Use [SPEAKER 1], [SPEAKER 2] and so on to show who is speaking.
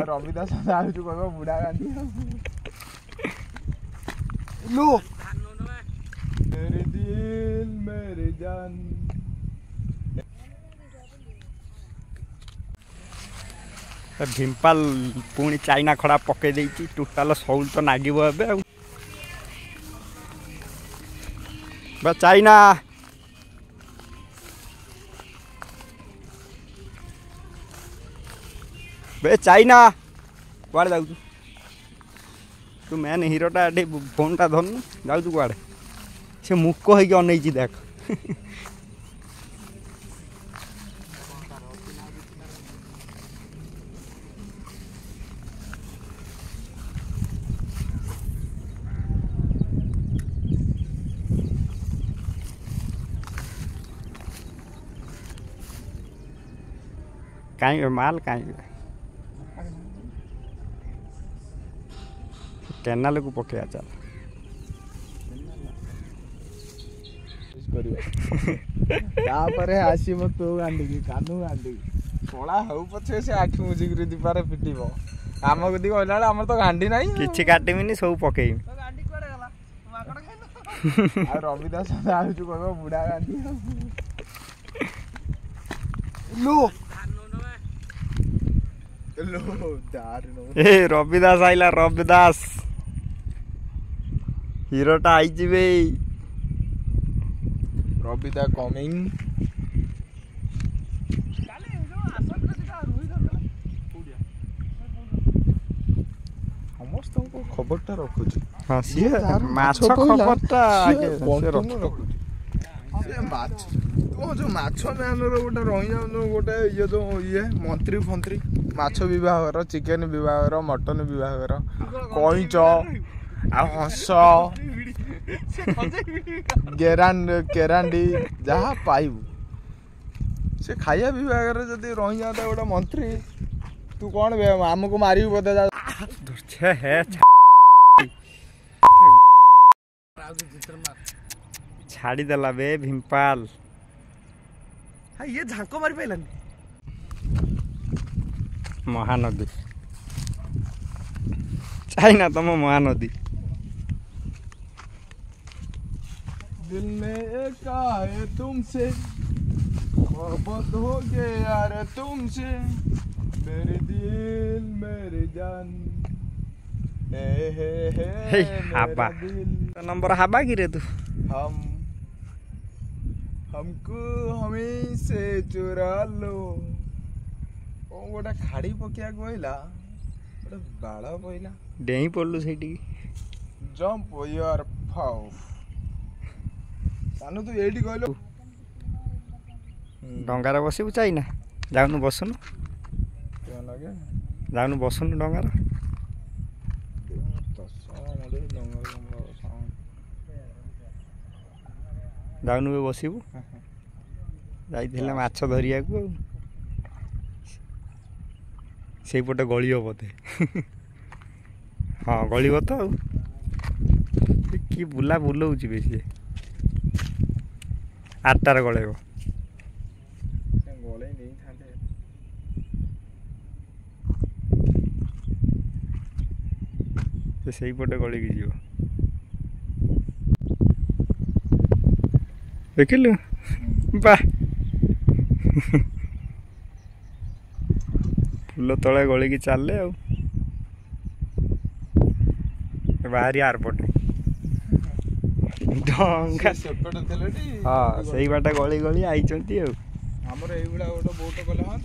[SPEAKER 1] रविदास बुढ़ा गांधी लो मेरे दिल मेरे जान
[SPEAKER 2] भिम्पाल पुणी चाइना खड़ा पकई देती टोटाल सौल तो नागिब ए चाइना बे चाइना कुआड़े जाऊ तू मेन हिरोटा ये फोन टा धरनु जाऊ कुआड़े से मुक होगी अनईची देख कहीं माल कहीं केनाल को पकड़ा चल
[SPEAKER 1] आसी मत तो गांधी कानू गांधी कला हऊ पछे से आखि मुझिक दीपारे पिटिब आम कदी कहला आम तो गांधी नहीं
[SPEAKER 2] किछि काटिमिनी सब पकई
[SPEAKER 1] गांधी कुआडे गला माकड़ खाइलो आ रविदास आजु कहबो बुढ़ा गांधी लो लो दारुनो
[SPEAKER 2] ए रविदास आइला रविदास हिरोटा आइछि बे
[SPEAKER 1] रविदा कमिंग समस्त खबरटा रखुची
[SPEAKER 2] हां सी माछ खबरटा आगे
[SPEAKER 1] रखुची से माछ तो जो माछ मैन रो गोटे रही जाऊ गोटे ये जो ये मंत्री फंत्री माछ विभाग चिकेन विभाग मटन विभाग कईच आ हंस केरांडी जहाँ पाइबू से खाइया विभाग जदि रही जाता गोटे मंत्री तू कौन आमको मारू बोधे
[SPEAKER 2] छाड़ी देला बे भिम्पाल
[SPEAKER 1] ये झांको मारी पाइलानी
[SPEAKER 2] महानदी चाइना तुम महानदी
[SPEAKER 1] दिल में एक है तुमसे मोहब्बत हो गया यार तुमसे मेरे दिल मेरे जान
[SPEAKER 2] हे हाबा नंबर हाबा की रे तू
[SPEAKER 1] हमको हमें से चुरा लो गोटे खाड़ी पकिया कहला गोटे बाड़ पइला
[SPEAKER 2] डेई पड़लु सेठी
[SPEAKER 1] जंप योर फाउ सानू तू एठी कहलो
[SPEAKER 2] डंगार बसिबु चाइना जाउनु बसनु
[SPEAKER 1] क्या लगे
[SPEAKER 2] जाउनु बसनु डंगार जाउनु बे बसिबु जाइथिले माछ धरिया को से पटे गलियो बोधे हाँ गलिब तो कि बुला बुलाऊँ बेसी 8टार गलेब से पटे गलिकी जीव देखिलु बा फुल तले गलिकी चलले आ बाहरी आर पटे डंगा हाँ से बाटा गली गली आई हमर एई गुडा गोटे बोट कले हाँ